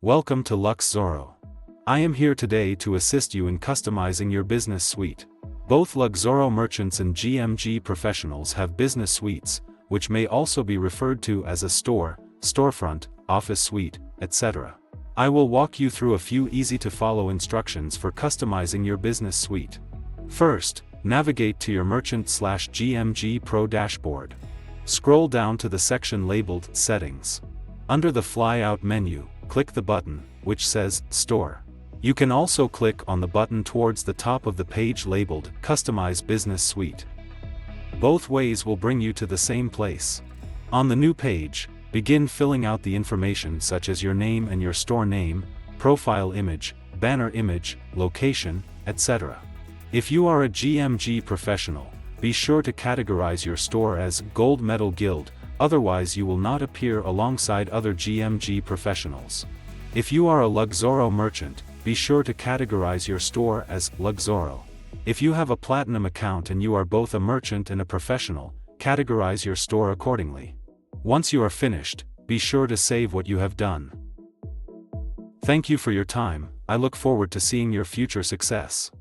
Welcome to Lux Zorro. I am here today to assist you in customizing your business suite. Both Luxoro merchants and GMG professionals have business suites, which may also be referred to as a store, storefront, office suite, etc. I will walk you through a few easy-to-follow instructions for customizing your business suite. First, navigate to your Merchant/GMG Pro dashboard. Scroll down to the section labeled Settings. Under the Flyout menu, click the button, which says Store. You can also click on the button towards the top of the page labeled Customize Business Suite. Both ways will bring you to the same place. On the new page, begin filling out the information such as your name and your store name, profile image, banner image, location, etc. If you are a GMG professional, be sure to categorize your store as Gold Medal Guild, otherwise you will not appear alongside other GMG professionals. If you are a Luxoro merchant, be sure to categorize your store as Luxoro. If you have a Platinum account and you are both a merchant and a professional, categorize your store accordingly. Once you are finished, be sure to save what you have done. Thank you for your time. I look forward to seeing your future success.